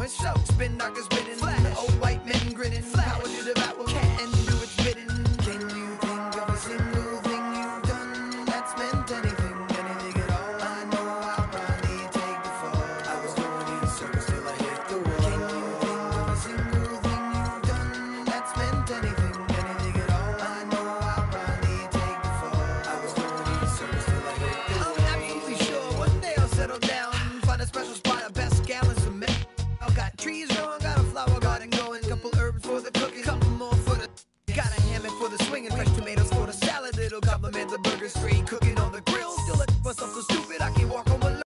it's so. Spin knockers spinning, old white men grinning. Power to devour, can't do its bidding. Can you think of a single thing you've done that's meant anything, anything at all? I know I'll probably take the fall. I was going in circles till I hit the wall. Can you think of a single thing you've done that's meant anything, anything at all? I know I'll probably take the fall. I was going in circles till I hit the wall. I'm absolutely sure one day I'll settle down, find a special spot, a best gallons of milk. I've got trees growing, got a flower garden going, couple herbs for the cooking, couple more for the. Got a hammock for the swinging, fresh tomatoes for the salad. It'll compliment the burger, straight cooking on the grill. Still let myself so stupid I can walk on my.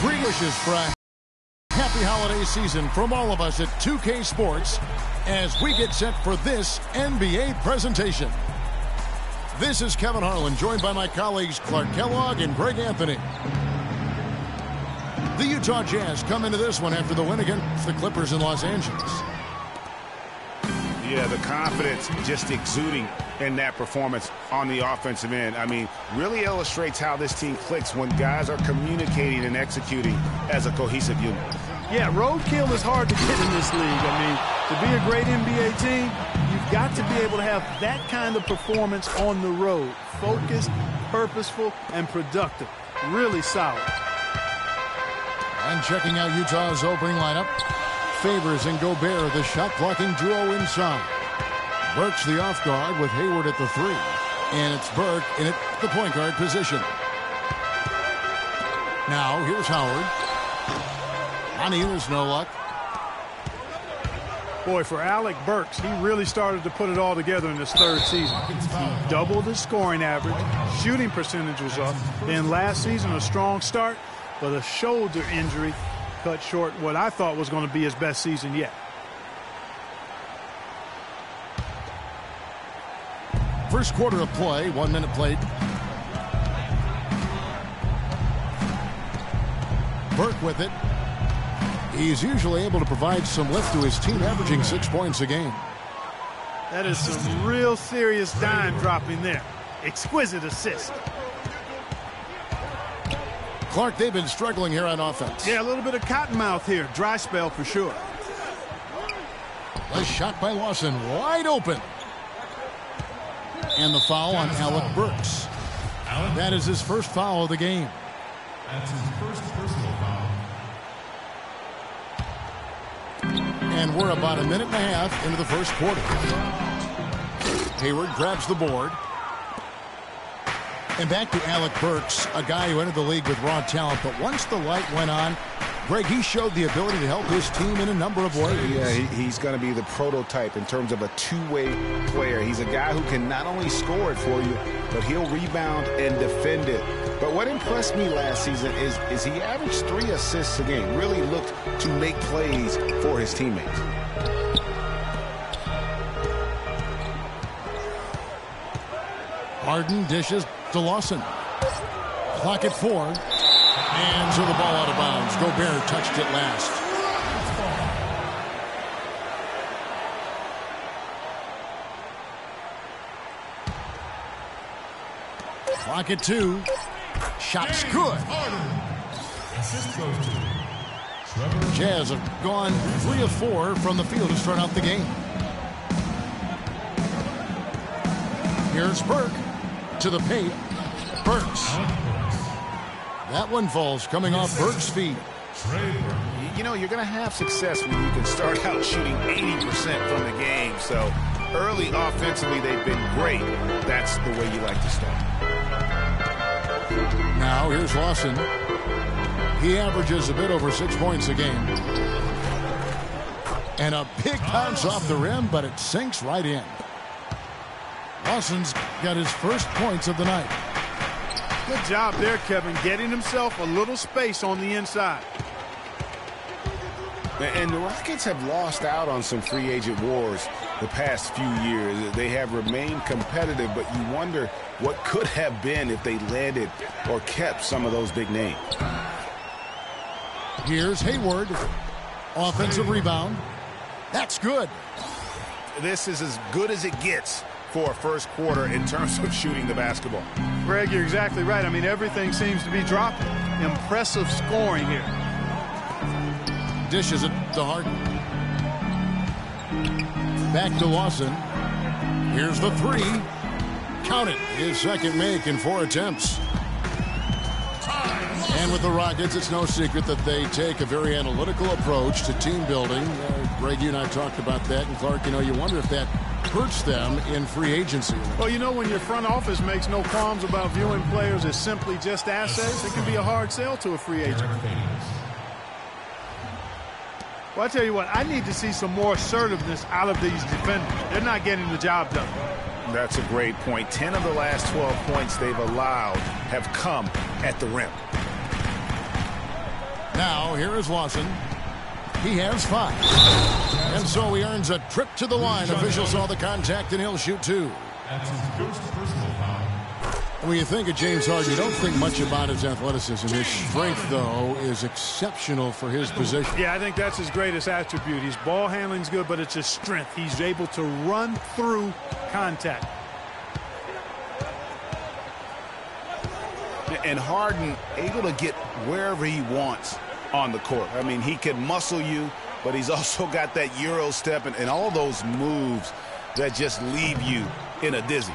Three wishes for a happy holiday season from all of us at 2K Sports as we get set for this NBA presentation. This is Kevin Harlan, joined by my colleagues Clark Kellogg and Greg Anthony. The Utah Jazz come into this one after the win against the Clippers in Los Angeles. Yeah, the confidence just exuding in that performance on the offensive end. I mean, really illustrates how this team clicks when guys are communicating and executing as a cohesive unit. Yeah, roadkill is hard to get in this league. I mean, to be a great NBA team, you've got to be able to have that kind of performance on the road. Focused, purposeful, and productive. Really solid. And checking out Utah's opening lineup. Favors and Gobert, the shot-blocking duo inside. Burke's the off guard with Hayward at the 3. And it's Burke in at the point guard position. Now, here's Howard. Honey, there's no luck. Boy, for Alec Burks, he really started to put it all together in his third season. He doubled his scoring average, shooting percentage was up. Then last season, a strong start, but a shoulder injury cut short what I thought was going to be his best season yet. First quarter of play, 1 minute played. Burke with it. He's usually able to provide some lift to his team, averaging 6 points a game. That is some real serious dime dropping there. Exquisite assist. Clark, they've been struggling here on offense. Yeah, a little bit of cottonmouth here. Dry spell for sure. A shot by Lawson, wide open. And the foul on Alec Burks. That is his first foul of the game. That's his first personal foul. And we're about a minute and a half into the first quarter. Hayward grabs the board. And back to Alec Burks, a guy who entered the league with raw talent, but once the light went on, Greg, he showed the ability to help his team in a number of ways. Yeah, he's going to be the prototype in terms of a two-way player. He's a guy who can not only score it for you, but he'll rebound and defend it. But what impressed me last season is he averaged 3 assists a game, really looked to make plays for his teammates. Harden dishes to Lawson. Clock at 4. And so the ball out of bounds. Gobert touched it last. Clock at 2. Shot's good. Assist goes to Jazz have gone 3 of 4 from the field to start out the game. Here's Burke to the paint. Burks. That one falls coming off Burke's feet. You know, you're going to have success when you can start out shooting 80% from the game. So early offensively, they've been great. That's the way you like to start. Now here's Lawson. He averages a bit over 6 points a game. And a big bounce off the rim, but it sinks right in. Lawson's got his first points of the night. Good job there, Kevin, getting himself a little space on the inside. And the Rockets have lost out on some free agent wars the past few years. They have remained competitive, but you wonder what could have been if they landed or kept some of those big names. Here's Hayward. Offensive rebound. That's good. This is as good as it gets for a first quarter in terms of shooting the basketball. Greg, you're exactly right. I mean, everything seems to be dropping. Impressive scoring here. dishes it to Harden. Back to Lawson. Here's the three. Count it. His second make in 4 attempts. And with the Rockets, it's no secret that they take a very analytical approach to team building. Greg, you and I talked about that. And Clark, you wonder if that hurts them in free agency. Well, when your front office makes no qualms about viewing players as simply just assets, it can be a hard sell to a free agent. Well, I tell you what, I need to see some more assertiveness out of these defenders. They're not getting the job done. That's a great point. 10 of the last 12 points they've allowed have come at the rim. Now, here is Lawson. He has 5. And so he earns a trip to the line. Official saw the contact, and he'll shoot 2. That's his first personal foul. When you think of James Harden, you don't think much about his athleticism. His strength, though, is exceptional for his position. Yeah, I think that's his greatest attribute. His ball handling's good, but it's his strength. He's able to run through contact. And Harden able to get wherever he wants on the court. I mean, he can muscle you, but he's also got that Euro step and all those moves that just leave you in a dizzy.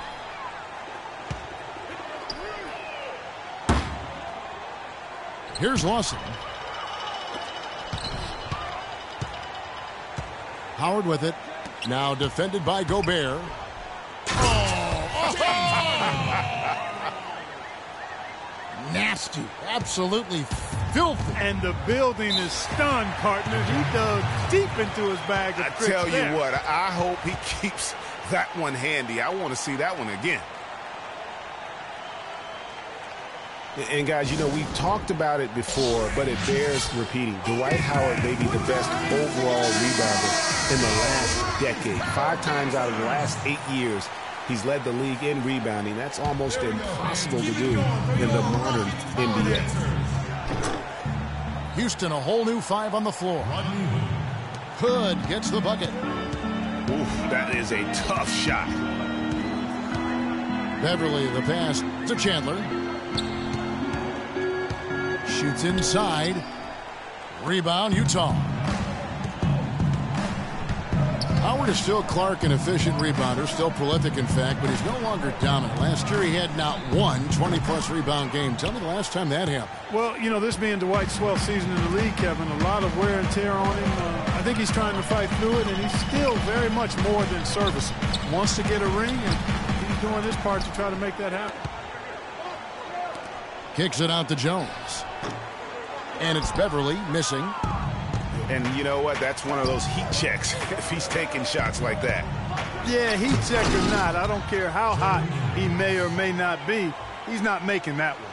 Here's Lawson. Howard with it. Now defended by Gobert. Nasty. Absolutely filthy. And the building is stunned, partner. He dug deep into his bag of tricks. I tell you there. what, I hope he keeps that one handy. I want to see that one again. And, guys, we've talked about it before, but it bears repeating. Dwight Howard may be the best overall rebounder in the last decade. 5 times out of the last 8 years, he's led the league in rebounding. That's almost impossible to do in the modern NBA. Houston, a whole new 5 on the floor. Hood gets the bucket. Oof, that is a tough shot. Beverly, the pass to Chandler. Shoots inside. Rebound, Utah. Howard is still Clark, an efficient rebounder, still prolific in fact, but he's no longer dominant. Last year he had not one 20-plus rebound game. Tell me the last time that happened. Well, this being Dwight's 12th season in the league, Kevin, a lot of wear and tear on him. I think he's trying to fight through it, and he's still very much more than serviceable. Wants to get a ring, and he's doing his part to try to make that happen. Kicks it out to Jones. And it's Beverly missing. And you know what? That's one of those heat checks if he's taking shots like that. Yeah, heat check or not, I don't care how hot he may or may not be, he's not making that one.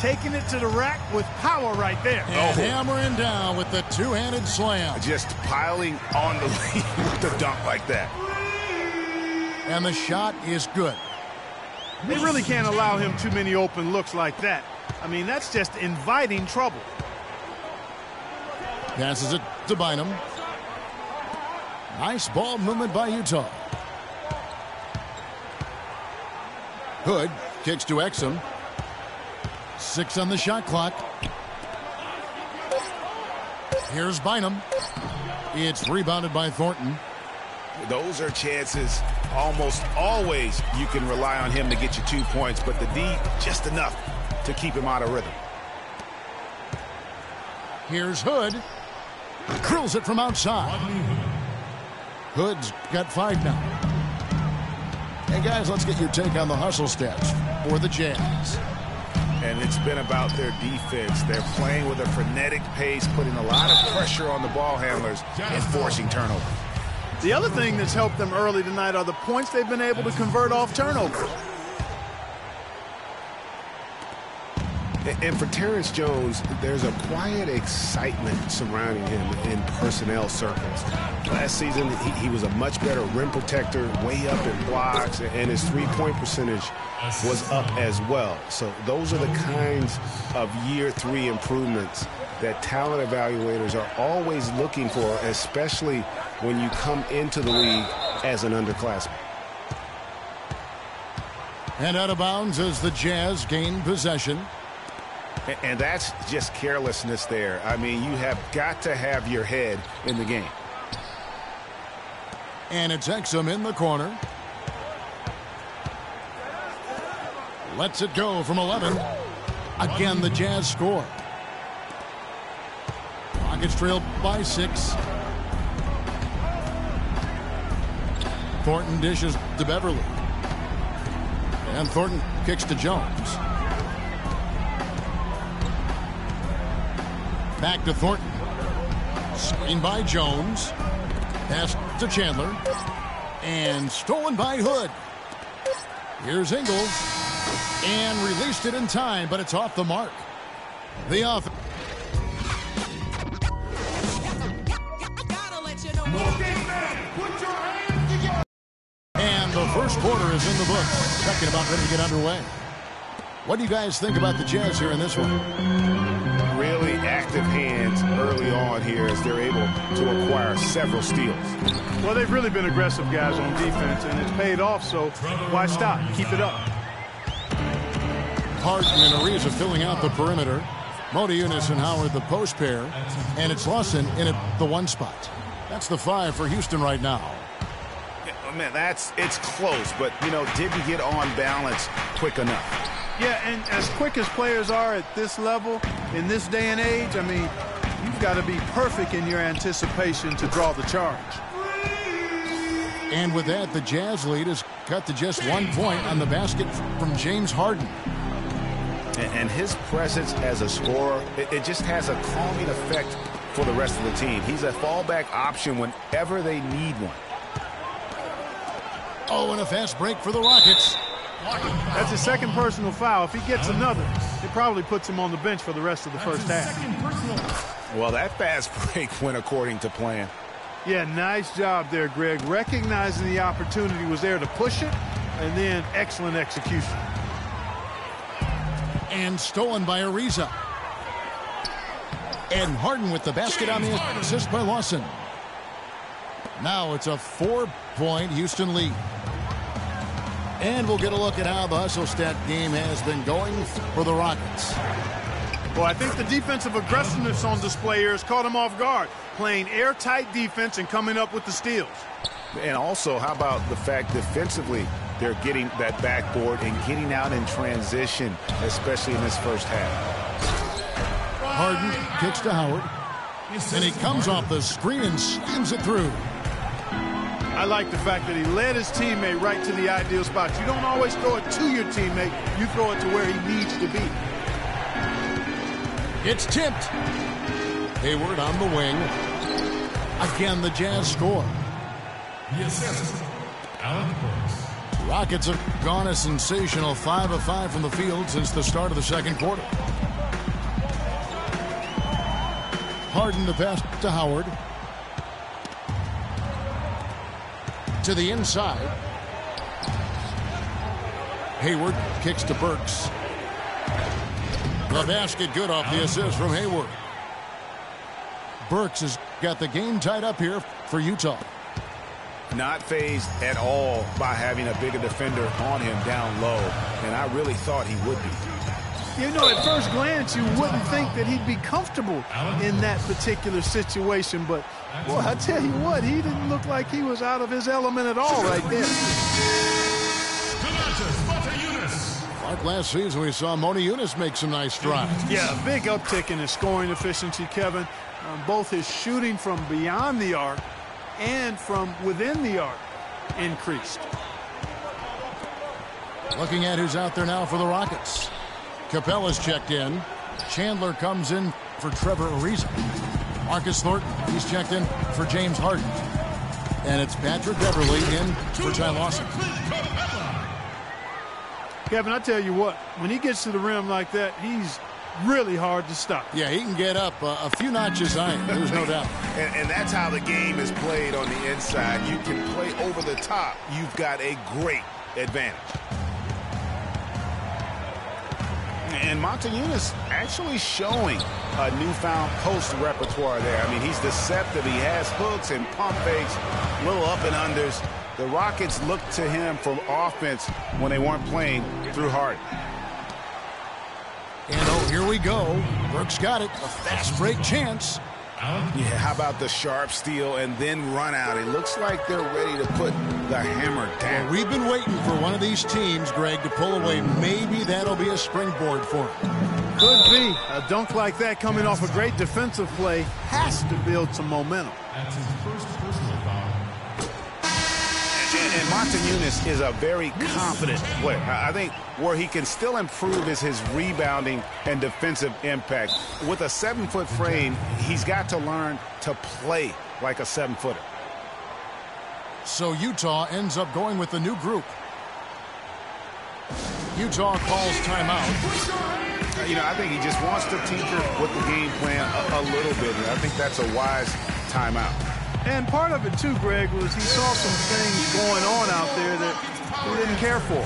Taking it to the rack with power right there. And hammering down with the two-handed slam. Just piling on the lead with the dunk like that. And the shot is good. They really can't allow him too many open looks like that. I mean, that's just inviting trouble. Passes it to Bynum. Nice ball movement by Utah. Hood kicks to Exum. 6 on the shot clock. Here's Bynum. It's rebounded by Thornton. Those are chances almost always you can rely on him to get you 2 points, but the D just enough to keep him out of rhythm. Here's Hood. Drills it from outside. Hood's got 5 now. Hey, guys, let's get your take on the hustle stats for the Jazz. And it's been about their defense. They're playing with a frenetic pace, putting a lot of pressure on the ball handlers and forcing turnovers. The other thing that's helped them early tonight are the points they've been able to convert off turnovers. And for Terrence Jones, there's a quiet excitement surrounding him in personnel circles. Last season, he was a much better rim protector, way up in blocks, and his three-point percentage was up as well. So those are the kinds of year 3 improvements that talent evaluators are always looking for, especially when you come into the league as an underclassman. And out of bounds as the Jazz gain possession. And that's just carelessness there. I mean, you have got to have your head in the game. And it's Exum in the corner. Lets it go from 11. Again, the Jazz score. Rockets trail by 6. Thornton dishes to Beverly. And Thornton kicks to Jones. Back to Thornton. Screen by Jones. Pass to Chandler. And stolen by Hood. Here's Ingles. And released it in time, but it's off the mark. The offense. And the first quarter is in the books. Second about ready to get underway. What do you guys think about the Jazz here in this one? Really active hands early on here as they're able to acquire several steals. Well, they've really been aggressive guys on defense, and it's paid off, so why stop? Keep it up. Harden and Ariza filling out the perimeter. Modiunas and Howard the post pair. And it's Lawson in at the 1 spot. That's the 5 for Houston right now. Yeah, man, it's close, but, you know, didn't get on balance quick enough. Yeah, and as quick as players are at this level, in this day and age, I mean, you've got to be perfect in your anticipation to draw the charge. And with that, the Jazz lead is cut to just 1 point on the basket from James Harden. And his presence as a scorer, it just has a calming effect for the rest of the team. He's a fallback option whenever they need one. Oh, and a fast break for the Rockets. That's his second personal foul. If he gets another, it probably puts him on the bench for the rest of the first half. Well, that fast break went according to plan. Yeah, nice job there, Greg. Recognizing the opportunity was there to push it, and then excellent execution. And stolen by Ariza. And Harden with the basket on the assist by Lawson. Now it's a 4-point Houston lead. And we'll get a look at how the hustle stat game has been going for the Rockets. Well, I think the defensive aggressiveness on display here has caught him off guard, playing airtight defense and coming up with the steals. And also, how about the fact defensively they're getting that backboard and getting out in transition, especially in this first half. Harden kicks to Howard. And he comes off the screen and slams it through. I like the fact that he led his teammate right to the ideal spot. You don't always throw it to your teammate. You throw it to where he needs to be. It's tipped. Hayward on the wing. Again, the Jazz score. The assist, Alec Burks. Rockets have gone a sensational 5 of 5 from the field since the start of the second quarter. Harden the pass to Howard. To the inside. Hayward kicks to Burks. The basket good off the assist from Hayward. Burks has got the game tied up here for Utah. Not fazed at all by having a bigger defender on him down low, and I really thought he would be. You know, at first glance, you wouldn't think that he'd be comfortable in that particular situation, but, boy, I tell you what, he didn't look like he was out of his element at all right there. Like last season, we saw Modiunas make some nice strides. Yeah, a big uptick in his scoring efficiency, Kevin. Both his shooting from beyond the arc and from within the arc increased. Looking at who's out there now for the Rockets. Capella's checked in. Chandler comes in for Trevor Ariza. Marcus Thornton, he's checked in for James Harden. And it's Patrick Beverly in for Ty Lawson. Kevin, I tell you what, when he gets to the rim like that, he's really hard to stop. Yeah, he can get up a few notches higher, there's no doubt. And that's how the game is played on the inside. You can play over the top. You've got a great advantage. And Modiunas actually showing a newfound post repertoire there. I mean, he's deceptive. He has hooks and pump fakes, little up and unders. The Rockets looked to him for offense when they weren't playing through Harden. And Here we go. Burks got it. A fast break chance. Yeah, how about the sharp steal and then run out? It looks like they're ready to put the hammer down. Well, we've been waiting for one of these teams, Greg, to pull away. Maybe that'll be a springboard for them. Could be. A dunk like that coming off a great defensive play has to build some momentum. That's his first personal foul. And Montañunas is a very confident player. I think where he can still improve is his rebounding and defensive impact. With a 7-foot frame, he's got to learn to play like a 7-footer. So Utah ends up going with the new group. Utah calls timeout. You know, I think he just wants to tinker with the game plan a little bit. And I think that's a wise timeout. And part of it, too, Greg, was he saw some things going on out there that he didn't care for.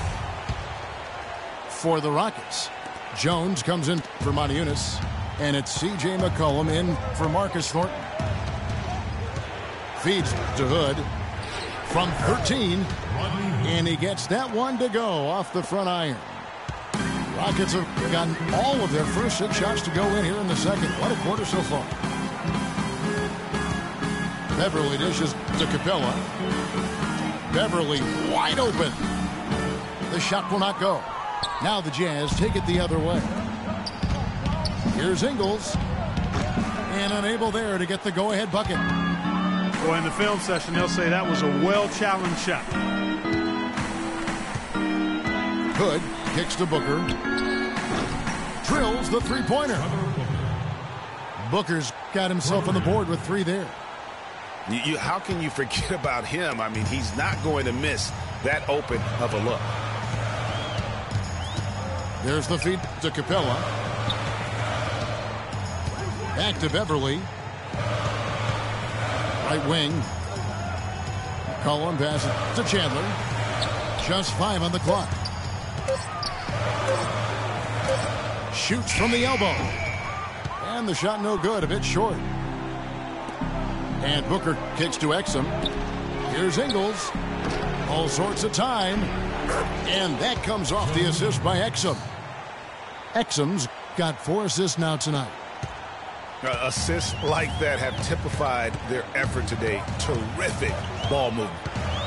For the Rockets, Jones comes in for Montañunas, and it's C.J. McCollum in for Marcus Thornton. Feeds to Hood from 13, and he gets that one to go off the front iron. Rockets have gotten all of their first 6 shots to go in here in the second. What a quarter so far. Beverly dishes to Capella. Beverly wide open. The shot will not go. Now the Jazz take it the other way. Here's Ingles. And unable there to get the go-ahead bucket. Well, in the film session, they'll say that was a well-challenged shot. Hood kicks to Booker. Drills the three-pointer. Booker's got himself on the board with 3 there. How can you forget about him? I mean, he's not going to miss that open of a look. There's the feed to Capella. Back to Beverly. Right wing. McCollum passes to Chandler. Just 5 on the clock. Shoots from the elbow. And the shot no good, a bit short. And Booker kicks to Exum. Here's Ingles. All sorts of time. And that comes off the assist by Exum. Exum's got 4 assists now tonight. Assists like that have typified their effort today. Terrific ball movement.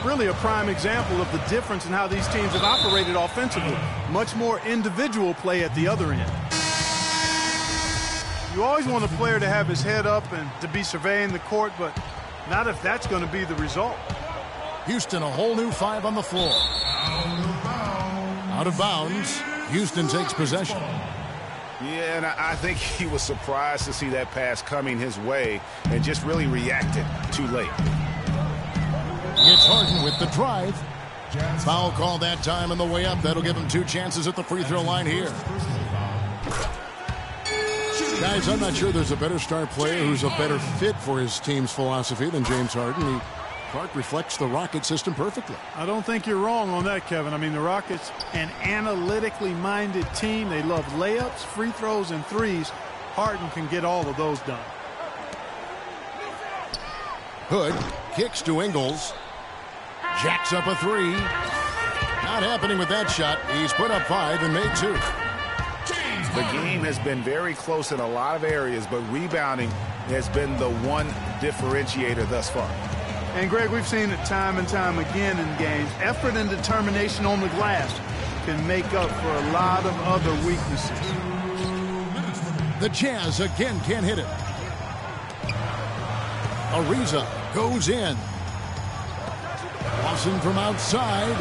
Really a prime example of the difference in how these teams have operated offensively. Much more individual play at the other end. You always want a player to have his head up and to be surveying the court, but not if that's going to be the result. Houston, a whole new 5 on the floor. Out of bounds. Houston takes possession. Yeah, and I think he was surprised to see that pass coming his way and just really reacted too late. It's Harden with the drive. Foul call that time on the way up. That'll give him 2 chances at the free throw line here. Guys, I'm not sure there's a better star player who's a better fit for his team's philosophy than James Harden. Clark reflects the Rocket system perfectly. I don't think you're wrong on that, Kevin. I mean, the Rockets, an analytically minded team. They love layups, free throws, and threes. Harden can get all of those done. Hood kicks to Ingles. Jacks up a 3. Not happening with that shot. He's put up 5 and made 2. The game has been very close in a lot of areas, but rebounding has been the one differentiator thus far. And, Greg, we've seen it time and time again in games. Effort and determination on the glass can make up for a lot of other weaknesses. The Jazz again can't hit it. Ariza goes in. Lawson from outside.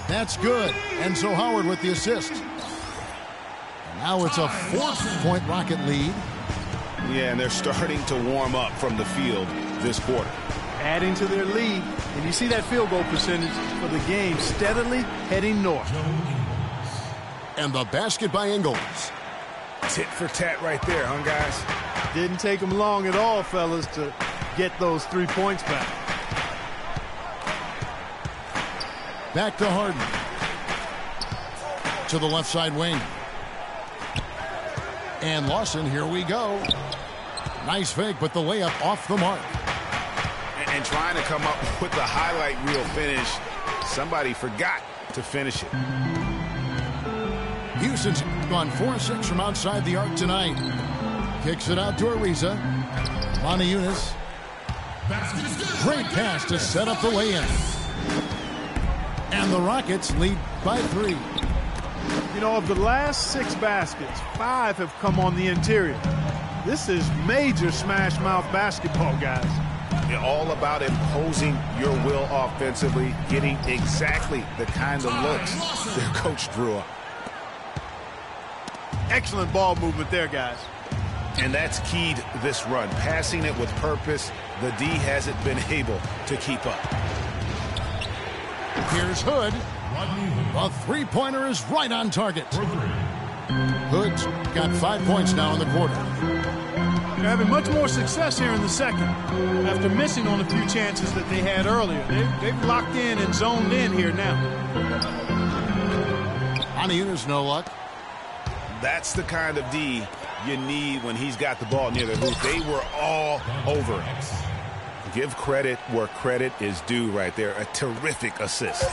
That's good. And so Howard with the assist. And now it's a 4-point Rocket lead. Yeah, and they're starting to warm up from the field this quarter. Adding to their lead, and you see that field goal percentage for the game steadily heading north. And the basket by Ingles. Tit for tat right there, huh, guys? Didn't take them long at all, fellas, to get those 3 points back. Back to Harden. To the left side wing. And Lawson, here we go. Nice fake, but the layup off the mark. And trying to come up with the highlight reel finish, somebody forgot to finish it. Houston's gone 4-6 from outside the arc tonight. Kicks it out to Ariza. Yunus. Great pass to set up the lay-in. And the Rockets lead by 3. You know, of the last 6 baskets, 5 have come on the interior. This is major smash mouth basketball, guys. All about imposing your will offensively, getting exactly the kind of looks their coach drew up. Excellent ball movement there, guys. And that's keyed this run. Passing it with purpose, the D hasn't been able to keep up. Here's Hood. A three-pointer is right on target. Hood's got 5 points now in the quarter. They're having much more success here in the second after missing on a few chances that they had earlier. They've locked in and zoned in here now. Yunus, no luck. That's the kind of D you need when he's got the ball near the hoop. They were all over it. Give credit where credit is due right there. A terrific assist.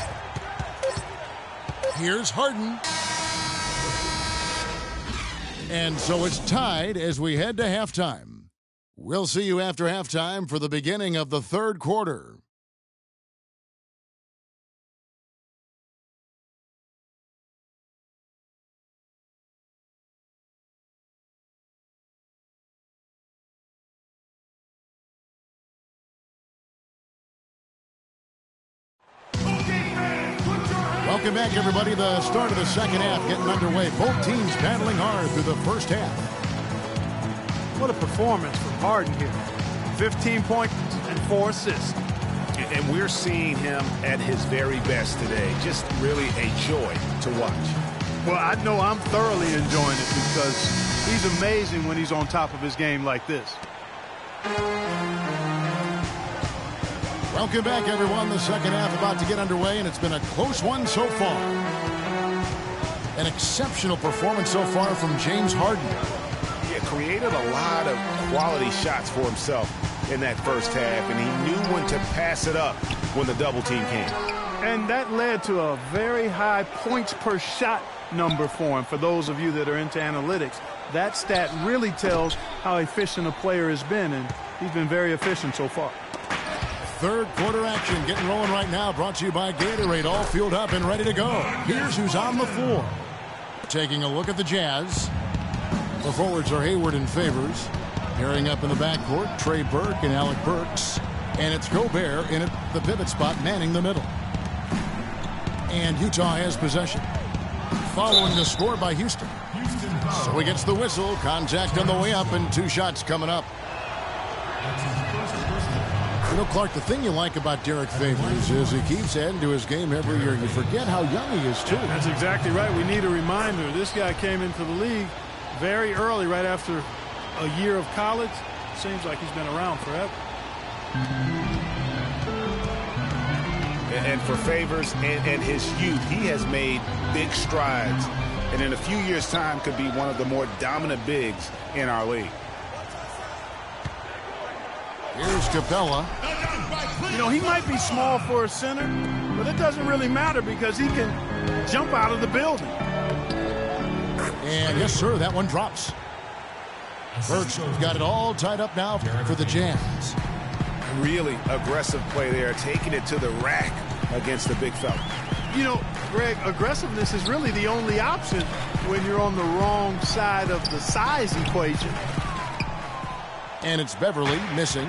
Here's Harden. And so it's tied as we head to halftime. We'll see you after halftime for the beginning of the third quarter. Welcome back, everybody. The start of the second half getting underway. Both teams battling hard through the first half. What a performance from Harden here. 15 points and 4 assists. And we're seeing him at his very best today. Just really a joy to watch. Well, I know I'm thoroughly enjoying it because he's amazing when he's on top of his game like this. Welcome back, everyone. The second half about to get underway, and it's been a close one so far. An exceptional performance so far from James Harden. He created a lot of quality shots for himself in that first half, and he knew when to pass it up when the double team came. And that led to a very high points per shot number for him. For those of you that are into analytics, that stat really tells how efficient a player has been, and he's been very efficient so far. Third quarter action getting rolling right now, brought to you by Gatorade, all fueled up and ready to go. Here's who's on the floor. Taking a look at the Jazz. The forwards are Hayward and Favors. Pairing up in the backcourt, Trey Burke and Alec Burks. And it's Gobert in at the pivot spot, manning the middle. And Utah has possession. Following the score by Houston. So he gets the whistle, contact on the way up, and 2 shots coming up. You know, Clark, the thing you like about Derek Favors is he keeps adding to his game every year. You forget how young he is, too. That's exactly right. We need a reminder. This guy came into the league very early, right after a year of college. Seems like he's been around forever. And for Favors and his youth, he has made big strides. And in a few years' time could be one of the more dominant bigs in our league. Here's Capella. You know, he might be small for a center, but it doesn't really matter because he can jump out of the building. And yes, sir, that one drops. Burks got it all tied up now for the Jazz. Really aggressive play there, taking it to the rack against the big fella. You know, Greg, aggressiveness is really the only option when you're on the wrong side of the size equation. And it's Beverly missing.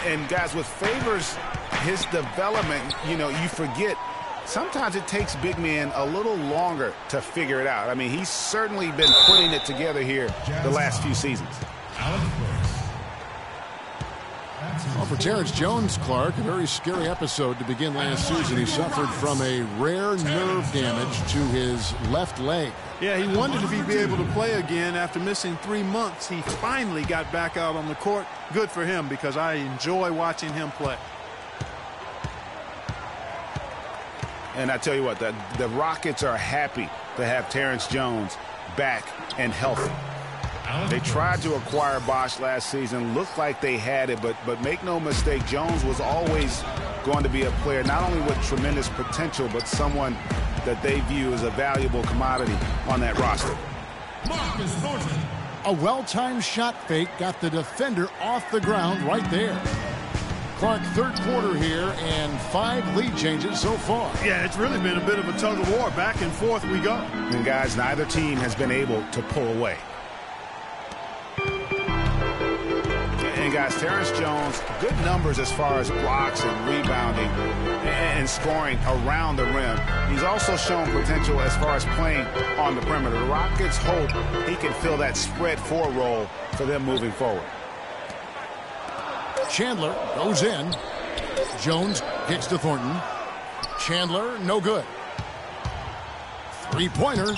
And guys, with Favors, his development, you know, you forget sometimes it takes big men a little longer to figure it out. I mean, he's certainly been putting it together here the last few seasons. Well, for Terrence Jones, Clark, a very scary episode to begin last season. He suffered from a rare nerve damage to his left leg. Yeah, he wanted to be able to play again after missing 3 months. He finally got back out on the court. Good for him because I enjoy watching him play. And I tell you what, the Rockets are happy to have Terrence Jones back and healthy. They tried to acquire Bosh last season. Looked like they had it, but make no mistake, Jones was always going to be a player not only with tremendous potential, but someone that they view as a valuable commodity on that roster. A well-timed shot fake got the defender off the ground right there. Clark, third quarter here, and 5 lead changes so far. Yeah, it's really been a bit of a tug of war. Back and forth we go. And guys, neither team has been able to pull away. And guys, Terrence Jones, good numbers as far as blocks and rebounding and scoring around the rim. He's also shown potential as far as playing on the perimeter. The Rockets hope he can fill that spread 4 role for them moving forward. Chandler goes in. Jones kicks to Thornton. Chandler, no good. Three-pointer.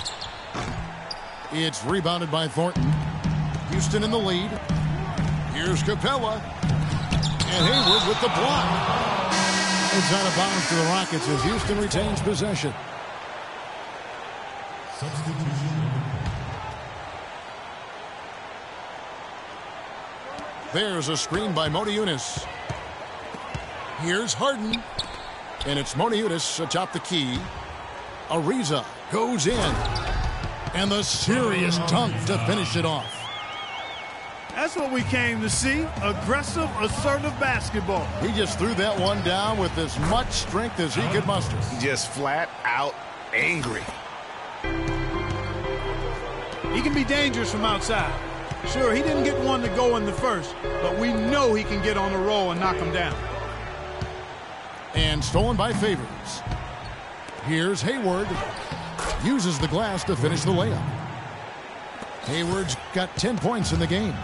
It's rebounded by Thornton. Houston in the lead. Here's Capella. And Hayward with the block. It's out of bounds to the Rockets as Houston retains possession. There's a screen by Motiejunas. Here's Harden. And it's Motiejunas atop the key. Ariza goes in. And the serious dunk to finish it off. That's what we came to see. Aggressive, assertive basketball. He just threw that one down with as much strength as he could muster. Just flat out angry. He can be dangerous from outside. Sure, he didn't get one to go in the first, but we know he can get on the roll and knock him down. And stolen by Favors. Here's Hayward. Uses the glass to finish the layup. Hayward's got 10 points in the game.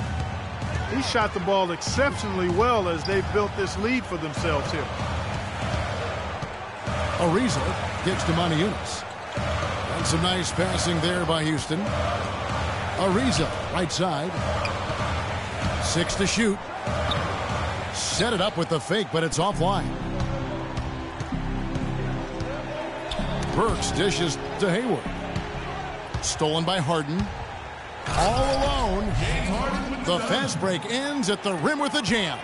He shot the ball exceptionally well as they've built this lead for themselves here. Ariza gets to Motiejunas. And some nice passing there by Houston. Ariza, right side. 6 to shoot. Set it up with the fake, but it's offline. Burks dishes to Hayward. Stolen by Harden. All alone. The fast break ends at the rim with a jam.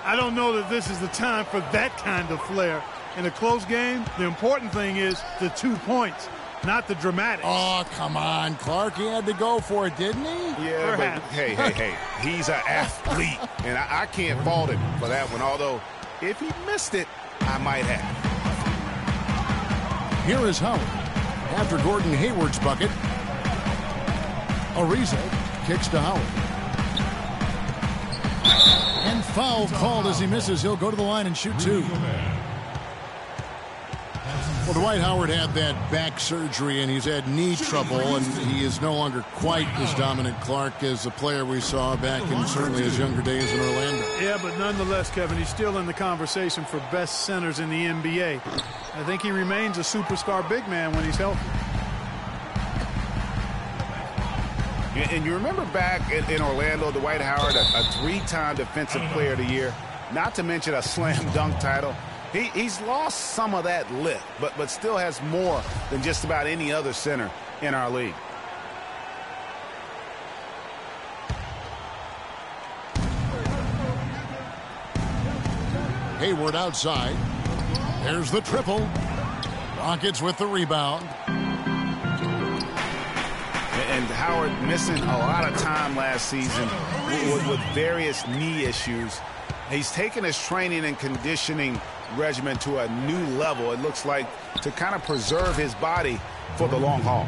I don't know that this is the time for that kind of flair. In a close game, the important thing is the 2 points, not the dramatics. Oh, come on, Clark. He had to go for it, didn't he? Yeah, Perhaps. but hey. He's an athlete, and I can't fault him for that one. Although, if he missed it, I might have. Here is Howard. After Gordon Hayward's bucket, Ariza kicks to Howard. And foul called as he misses. He'll go to the line and shoot 2. Well, Dwight Howard had that back surgery, and he's had knee trouble, and he is no longer quite as dominant, Clark, as the player we saw back in certainly his younger days in Orlando. Yeah, but nonetheless, Kevin, he's still in the conversation for best centers in the NBA. I think he remains a superstar big man when he's healthy. And you remember back in Orlando, Dwight Howard, a 3-time Defensive Player of the Year, not to mention a slam dunk title. He's lost some of that lift, but still has more than just about any other center in our league. Hayward outside. There's the triple. Rockets with the rebound. And Howard missing a lot of time last season with various knee issues. He's taken his training and conditioning regimen to a new level, it looks like, to kind of preserve his body for the long haul.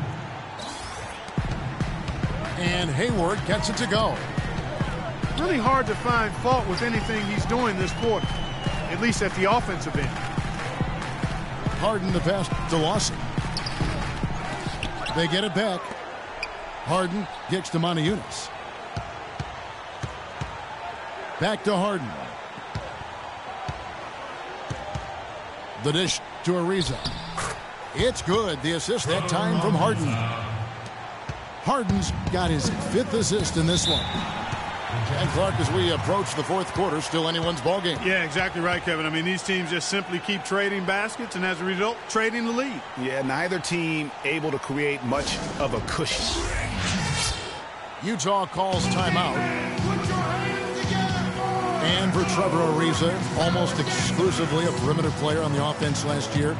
And Hayward gets it to go. Really hard to find fault with anything he's doing this quarter, at least at the offensive end. Harden the pass to Lawson. They get it back. Harden kicks to Motiejunas. Back to Harden. The dish to Ariza. It's good. The assist that time from Harden. Harden's got his 5th assist in this one. And Clark, as we approach the 4th quarter, still anyone's ballgame. Yeah, exactly right, Kevin. I mean, these teams just simply keep trading baskets, and as a result, trading the lead. Yeah, neither team able to create much of a cushion. Utah calls timeout. And for Trevor Ariza, almost exclusively a perimeter player on the offense last year,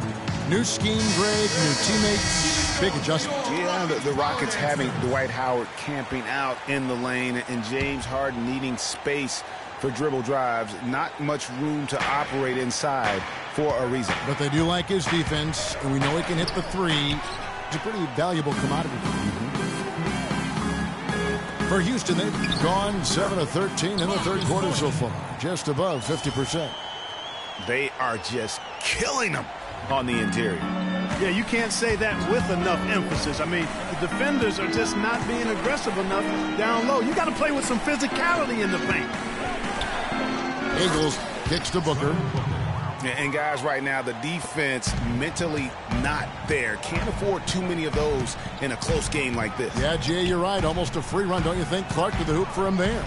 New scheme, Greg, new teammates, big adjustment. Yeah, the Rockets having Dwight Howard camping out in the lane and James Harden needing space for dribble drives. Not much room to operate inside for a reason. But they do like his defense, and we know he can hit the three. It's a pretty valuable commodity. For Houston, they've gone 7 of 13 in the third quarter so far, just above 50%. They are just killing them on the interior. Yeah, you can't say that with enough emphasis. I mean, the defenders are just not being aggressive enough down low. You got to play with some physicality in the paint. Eagles kicks to Booker. And guys, right now, the defense mentally not there. Can't afford too many of those in a close game like this. Yeah, Jay, you're right. Almost a free run, don't you think? Clark to the hoop for him there.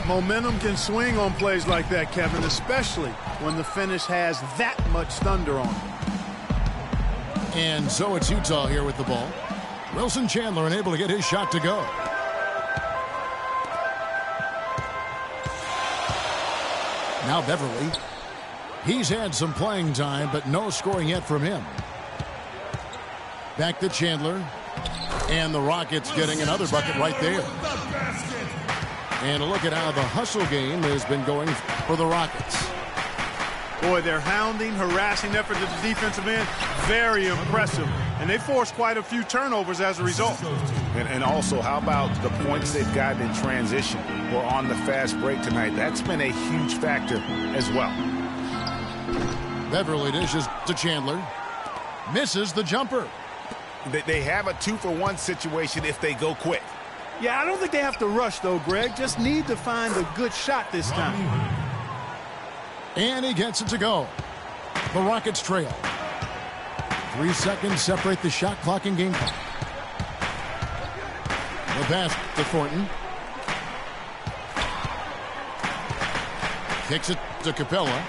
Momentum can swing on plays like that, Kevin, especially when the finish has that much thunder on it. And so it's Utah here with the ball. Wilson Chandler unable to get his shot to go. Now Beverly. He's had some playing time, but no scoring yet from him. Back to Chandler. And the Rockets getting another bucket right there. And look at how the hustle game has been going for the Rockets. Boy, their hounding, harassing effort at the defensive end, very impressive. And they forced quite a few turnovers as a result. And also, how about the points they've gotten in transition or on the fast break tonight? That's been a huge factor as well. Beverly dishes to Chandler. Misses the jumper. They have a 2-for-1 situation if they go quick. Yeah, I don't think they have to rush, though, Greg. Just need to find a good shot this time. And he gets it to go. The Rockets trail. 3 seconds separate the shot clock and game clock. The pass to Thornton. Kicks it to Capella.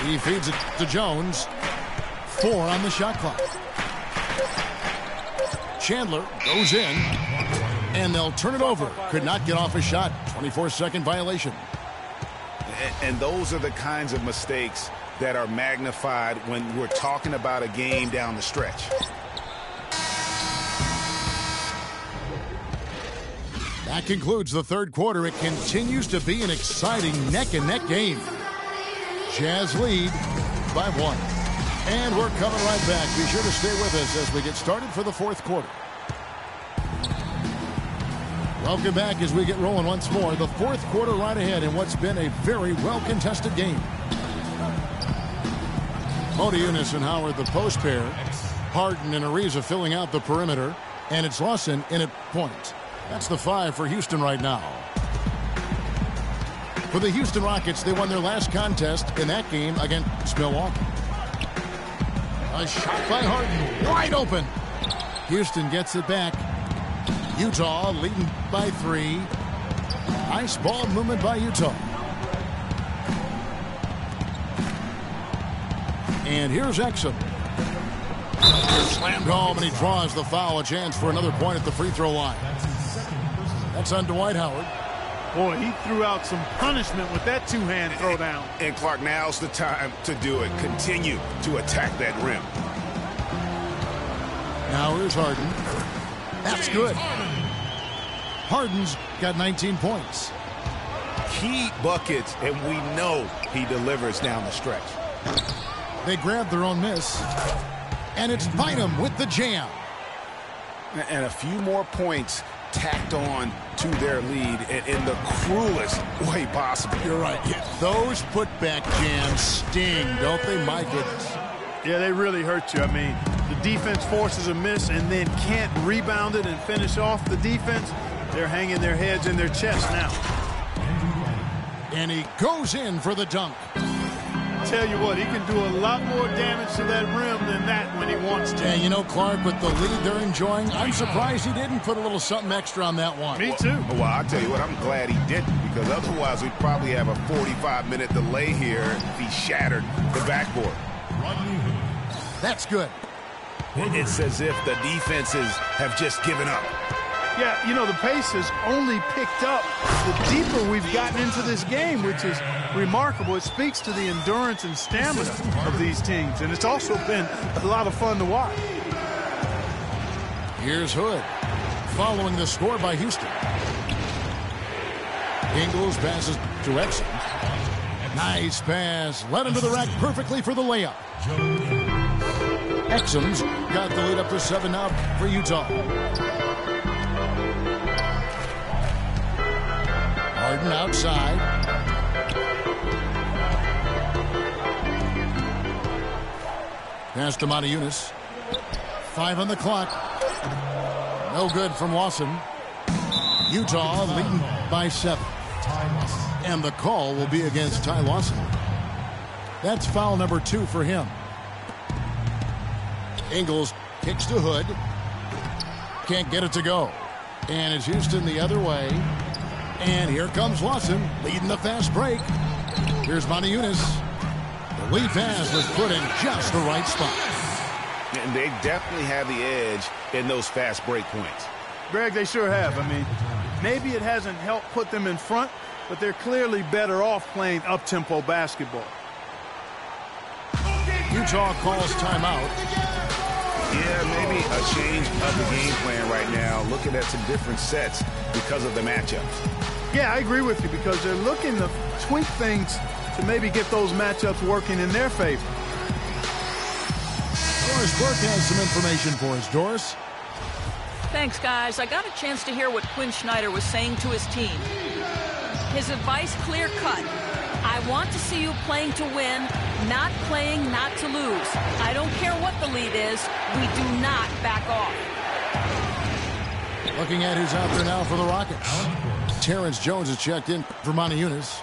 He feeds it to Jones. 4 on the shot clock. Chandler goes in, and they'll turn it over. Could not get off a shot. 24-second violation. And those are the kinds of mistakes that are magnified when we're talking about a game down the stretch. That concludes the third quarter. It continues to be an exciting neck-and-neck game. Jazz lead by 1. And we're coming right back. Be sure to stay with us as we get started for the fourth quarter. Welcome back as we get rolling once more. The fourth quarter right ahead in what's been a very well-contested game. Modiunas and Howard, the post pair. Harden and Ariza filling out the perimeter. And it's Lawson in at point. That's the 5 for Houston right now. For the Houston Rockets, they won their last contest in that game against Milwaukee. A shot by Harden, wide open. Houston gets it back. Utah leading by 3. Nice ball movement by Utah. And here's Exum. Slammed home, and he draws the foul. A chance for another point at the free throw line. That's on Dwight Howard. Boy, he threw out some punishment with that two-hand throwdown. And Clark, now's the time to do it. Continue to attack that rim. Now here's Harden. That's good. Harden's got 19 points. Key buckets, and we know he delivers down the stretch. They grab their own miss. And it's Bynum with the jam. And a few more points tacked on to their lead in the cruelest way possible. You're right. Those putback jams sting, don't they? My goodness. Yeah, they really hurt you. I mean, the defense forces a miss and then can't rebound it and finish off the defense. They're hanging their heads in their chest now. And he goes in for the dunk. Tell you what, he can do a lot more damage to that rim than that when he wants to. And you know, Clark, with the lead they're enjoying, I'm surprised he didn't put a little something extra on that one. Me too. Well, I'll tell you what, I'm glad he didn't, because otherwise we'd probably have a 45-minute delay here if he shattered the backboard. That's good. It's as if the defenses have just given up. Yeah, you know, the pace has only picked up the deeper we've gotten into this game, which is remarkable. It speaks to the endurance and stamina of these teams, and it's also been a lot of fun to watch. Here's Hood, following the score by Houston. Ingles passes to Exum. Nice pass, led into the rack perfectly for the layup. Exum's got the lead up to 7 now for Utah. Harden outside. Pass to Montejunas. 5 on the clock. No good from Lawson. Utah leading by 7. And the call will be against Ty Lawson. That's foul number 2 for him. Ingles kicks to Hood. Can't get it to go. And it's Houston the other way. And here comes Lawson leading the fast break. Here's Montejunas. The lead pass was put in just the right spot. And they definitely have the edge in those fast break points. Greg, they sure have. I mean, maybe it hasn't helped put them in front, but they're clearly better off playing up-tempo basketball. Utah calls timeout. Yeah, maybe a change of the game plan right now, looking at some different sets because of the matchups. Yeah, I agree with you because they're looking to tweak things to maybe get those matchups working in their favor. Doris Burke has some information for us. Doris? Thanks, guys. I got a chance to hear what Quinn Snyder was saying to his team. His advice clear-cut. I want to see you playing to win, not playing not to lose. I don't care what the lead is. We do not back off. Looking at who's out there now for the Rockets. Terrence Jones has checked in for Montejunas.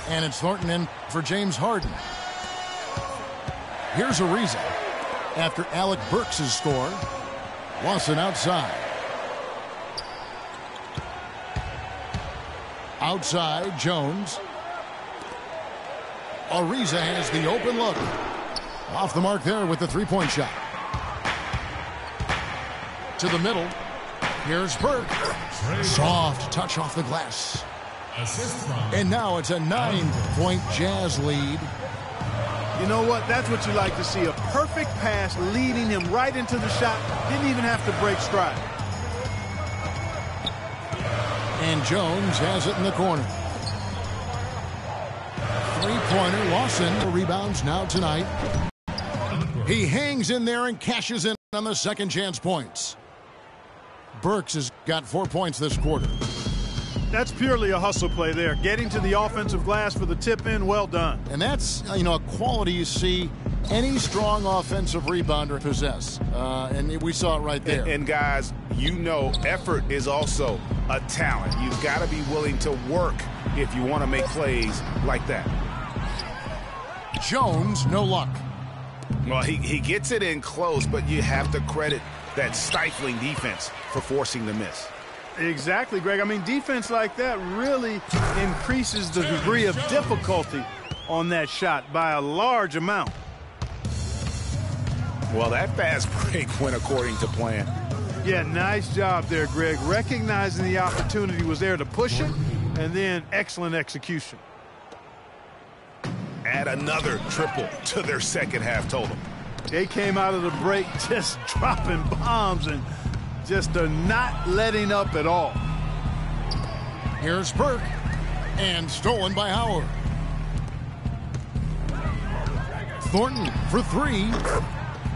And it's Thornton in for James Harden. Here's Ariza. After Alec Burks' score. Lawson outside. Outside, Jones. Ariza has the open look. Off the mark there with the three-point shot. To the middle. Here's Burke. Soft touch off the glass. And now it's a 9-point Jazz lead. You know what? That's what you like to see. A perfect pass leading him right into the shot. Didn't even have to break stride. And Jones has it in the corner. Three-pointer. Lawson rebounds now tonight. He hangs in there and cashes in on the second chance points. Burks has got 4 points this quarter. That's purely a hustle play there. Getting to the offensive glass for the tip-in, well done. And that's, a quality you see any strong offensive rebounder possess. And we saw it right there. And guys, effort is also a talent. You've got to be willing to work if you want to make plays like that. Jones, no luck. Well, he gets it in close, but you have to credit that stifling defense for forcing the miss. Exactly, Greg. I mean, defense like that really increases the degree of difficulty on that shot by a large amount. Well, that fast break went according to plan. Yeah, nice job there, Greg. Recognizing the opportunity was there to push it, and then excellent execution. Add another triple to their second half total. They came out of the break just dropping bombs and just not letting up at all. Here's Burke, and stolen by Howard. Thornton for three,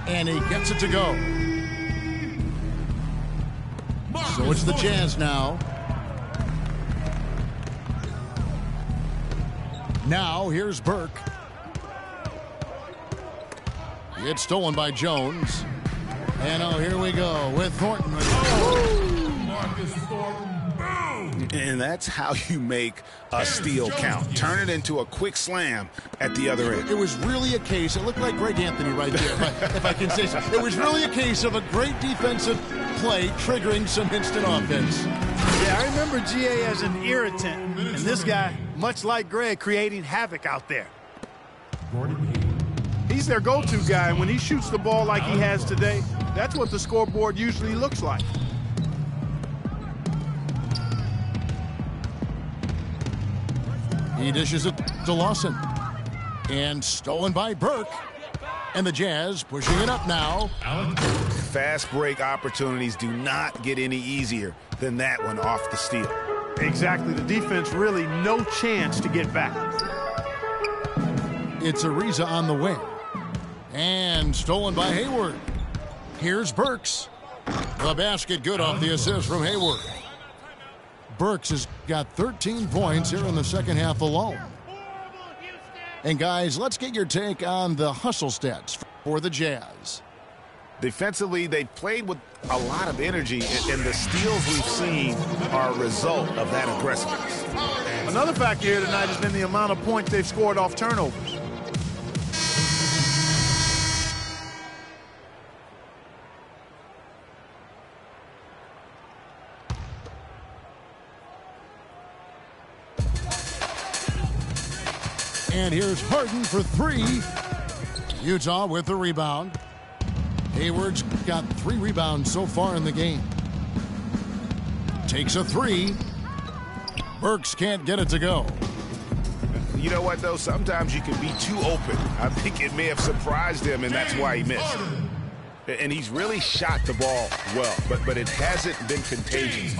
and he gets it to go. So it's the Jazz now. Now here's Burke. It's stolen by Jones. And here we go with Thornton. And that's how you make a steal count. Turn it into a quick slam at the other end. It was really a case, it looked like Greg Anthony right there, if I can say so. It was really a case of a great defensive play triggering some instant offense. Yeah, I remember GA as an irritant. And this guy, much like Greg, creating havoc out there. He's their go-to guy, and when he shoots the ball like he has today, that's what the scoreboard usually looks like. He dishes it to Lawson. And stolen by Burke. And the Jazz pushing it up now. Fast break opportunities do not get any easier than that one off the steal. Exactly. The defense really no chance to get back. It's Ariza on the wing. And stolen by Hayward. Here's Burks. The basket good off the assist from Hayward. Burks has got 13 points here in the second half alone. And guys, let's get your take on the hustle stats for the Jazz. Defensively, they played with a lot of energy, and the steals we've seen are a result of that aggressiveness. Another factor here tonight has been the amount of points they've scored off turnovers. And here's Harden for three. Utah with the rebound. Hayward's got 3 rebounds so far in the game. Takes a three. Burks can't get it to go. You know what, though? Sometimes you can be too open. I think it may have surprised him, and that's why he missed. And he's really shot the ball well, but it hasn't been contagious.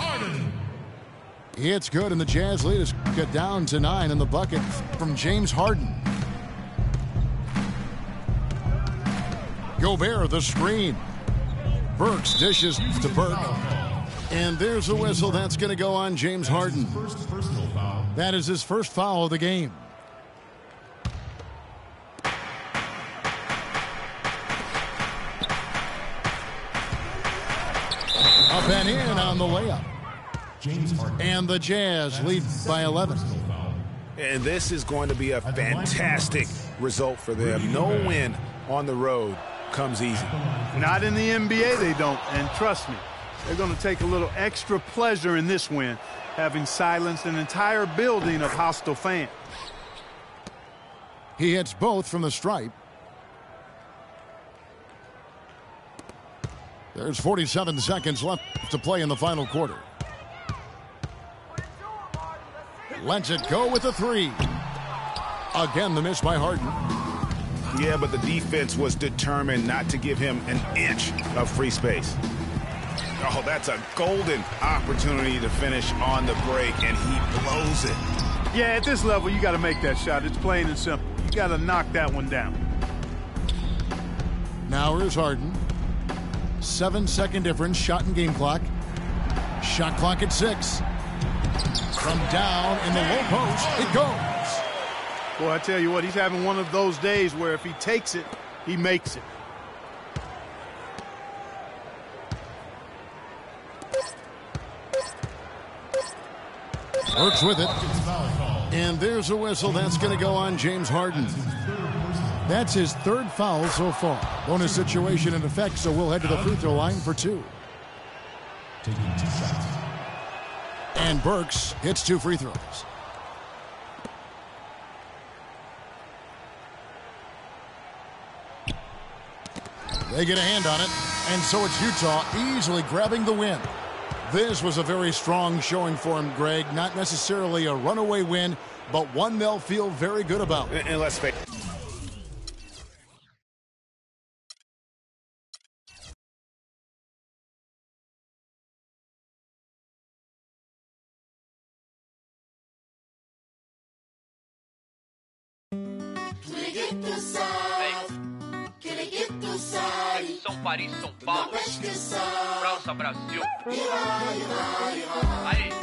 It's good, and the Jazz lead is cut down to 9 in the bucket from James Harden. Gobert, the screen. Burks dishes to Burke. And there's a whistle. That's going to go on James Harden. That is his first foul of the game. Up and in on the layup. And the Jazz lead by 11. And this is going to be a fantastic result for them. No win on the road comes easy. Not in the NBA, they don't. And trust me, they're going to take a little extra pleasure in this win, having silenced an entire building of hostile fans. He hits both from the stripe. There's 47 seconds left to play in the final quarter. Lets it go with the three. Again, the miss by Harden. Yeah, but the defense was determined not to give him an inch of free space. Oh, that's a golden opportunity to finish on the break, and he blows it. Yeah, at this level, you got to make that shot. It's plain and simple. You got to knock that one down. Now here's Harden. 7-second difference, shot and game clock. Shot clock at 6. From down in the low post, it goes. Boy, I tell you what, he's having one of those days where if he takes it, he makes it. Works with it. And there's a whistle. That's going to go on James Harden. That's his 3rd foul so far. Bonus situation in effect, so we'll head to the free throw line for 2. Taking 2 shots. And Burks hits 2 free throws. They get a hand on it, and so it's Utah easily grabbing the win. This was a very strong showing for him, Greg. Not necessarily a runaway win, but one they'll feel very good about. And let's face it. São Paris, São Paulo, França, Brasil. Aí.